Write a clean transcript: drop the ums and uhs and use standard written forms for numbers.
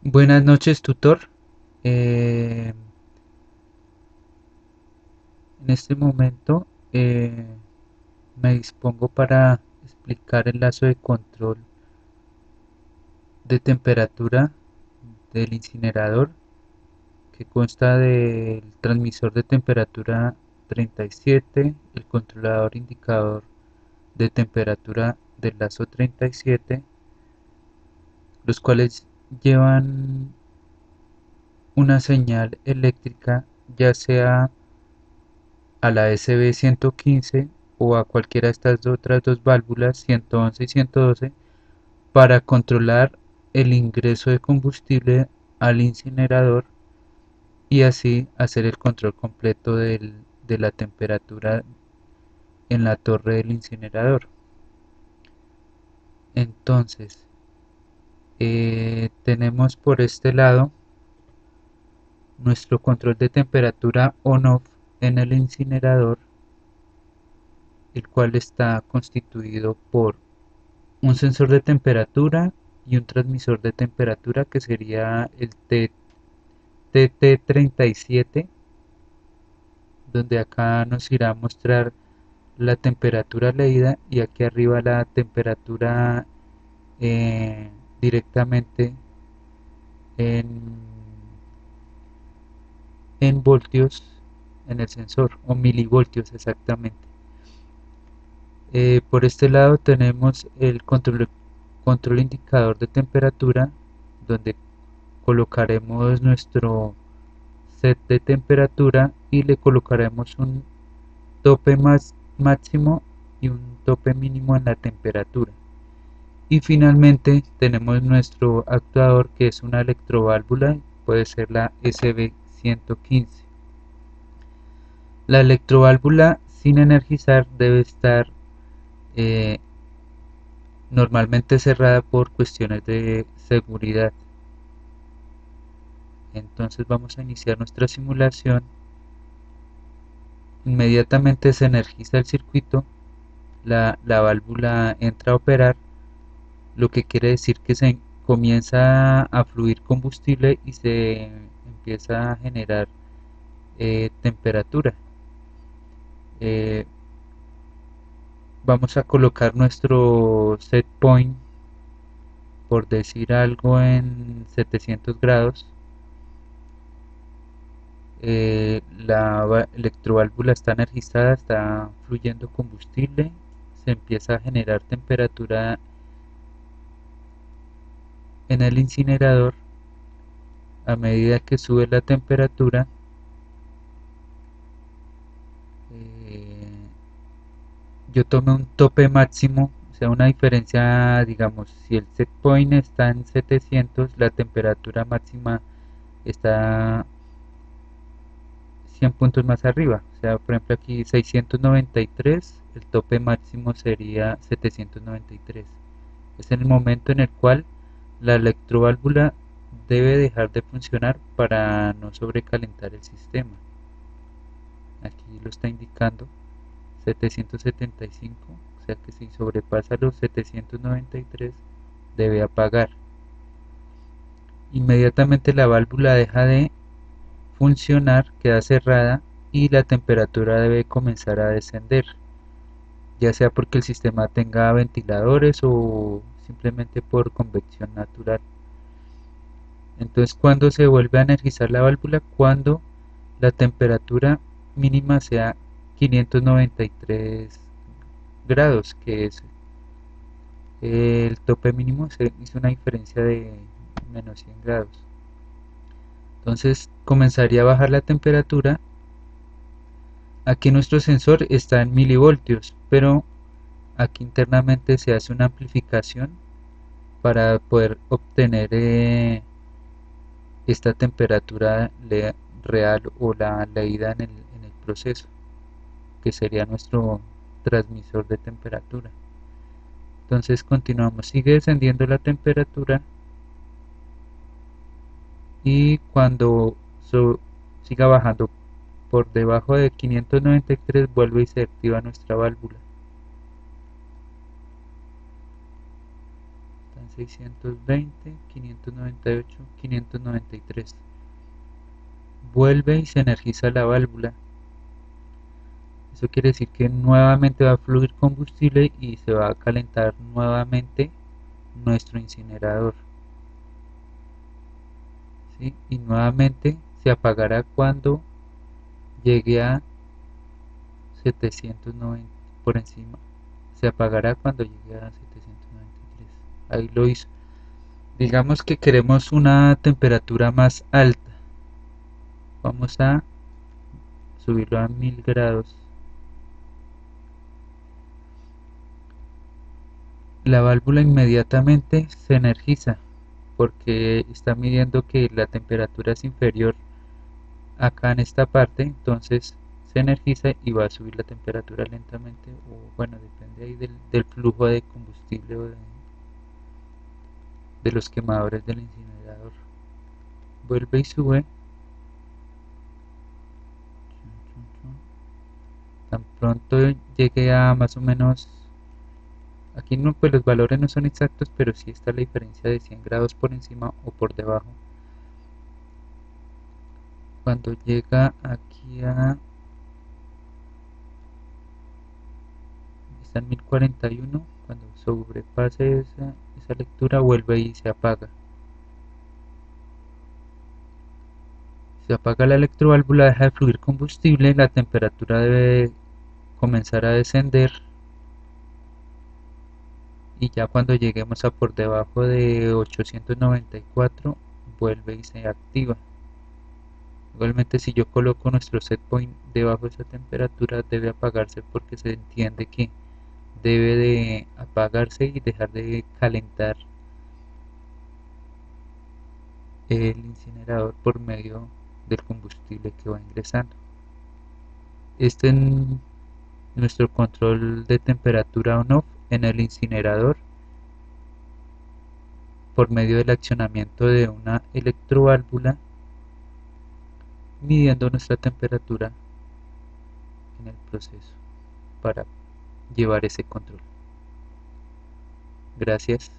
Buenas noches, tutor. Eh, en este momento me dispongo para explicar el lazo de control de temperatura del incinerador, que consta del transmisor de temperatura 37, el controlador indicador de temperatura del lazo 37, los cuales llevan una señal eléctrica, ya sea a la SB115 o a cualquiera de estas otras dos válvulas 111 y 112 para controlar el ingreso de combustible al incinerador y así hacer el control completo de la temperatura en la torre del incinerador. Entonces, tenemos por este lado nuestro control de temperatura on-off en el incinerador, el cual está constituido por un sensor de temperatura y un transmisor de temperatura que sería el TT37, donde acá nos irá a mostrar la temperatura leída y aquí arriba la temperatura directamente en, en voltios en el sensor, o milivoltios exactamente. Por este lado tenemos el control indicador de temperatura, donde colocaremos nuestro set de temperatura y le colocaremos un tope máximo y un tope mínimo en la temperatura. Y finalmente tenemos nuestro actuador, que es una electroválvula, puede ser la SB115. La electroválvula sin energizar debe estar eh, normalmente cerrada por cuestiones de seguridad. Entonces vamos a iniciar nuestra simulación. Inmediatamente se energiza el circuito, la válvula entra a operar, lo que quiere decir que se comienza a fluir combustible y se empieza a generar temperatura. Eh, Vamos a colocar nuestro set point, por decir algo, en 700 grados. La electroválvula está energizada, está fluyendo combustible, se empieza a generar temperatura en el incinerador. A medida que sube la temperatura, eh, yo tomé un tope máximo, o sea, una diferencia, digamos, si el set point está en 700, la temperatura máxima está 100 puntos más arriba. O sea, por ejemplo, aquí 693, el tope máximo sería 793. Es el momento en el cual la electroválvula debe dejar de funcionar para no sobrecalentar el sistema. Aquí lo está indicando 775, o sea que si sobrepasa los 793 debe apagar. Inmediatamente la válvula deja de funcionar, queda cerrada y la temperatura debe comenzar a descender, ya sea porque el sistema tenga ventiladores o simplemente por convección natural. Entonces, cuando se vuelve a energizar la válvula, cuando la temperatura mínima sea 593 grados, que es el tope mínimo, se hizo una diferencia de menos 100 grados. Entonces comenzaría a bajar la temperatura. Aquí nuestro sensor está en milivoltios, pero aquí internamente se hace una amplificación para poder obtener esta temperatura real o la leída en el proceso, que sería nuestro transmisor de temperatura. Entonces continuamos, sigue descendiendo la temperatura y cuando siga bajando por debajo de 593 vuelve y se activa nuestra válvula. 620, 598, 593. Vuelve y se energiza la válvula. Eso quiere decir que nuevamente va a fluir combustible y se va a calentar nuevamente nuestro incinerador, ¿sí? Y nuevamente se apagará cuando llegue a 790 por encima. Se apagará cuando llegue a 793. Ahí lo hizo. Digamos que queremos una temperatura más alta. Vamos a subirlo a 1000 grados. La válvula inmediatamente se energiza porque está midiendo que la temperatura es inferior acá en esta parte, entonces se energiza y va a subir la temperatura lentamente, o bueno, depende ahí del flujo de combustible o de los quemadores del incinerador. Vuelve y sube. Tan pronto llegue a más o menos, aquí no, pues los valores no son exactos, pero sí está la diferencia de 100 grados por encima o por debajo. Cuando llega aquí a, está en 1041, cuando sobrepase esa lectura vuelve y se apaga. Se apaga la electroválvula, deja de fluir combustible, la temperatura debe comenzar a descender y ya cuando lleguemos a por debajo de 894 vuelve y se activa. Igualmente, si yo coloco nuestro set point debajo de esa temperatura debe apagarse porque se entiende que debe de apagarse y dejar de calentar el incinerador por medio del combustible que va ingresando. Este es nuestro control de temperatura on-off en el incinerador por medio del accionamiento de una electroválvula midiendo nuestra temperatura en el proceso para llevar ese control. Gracias.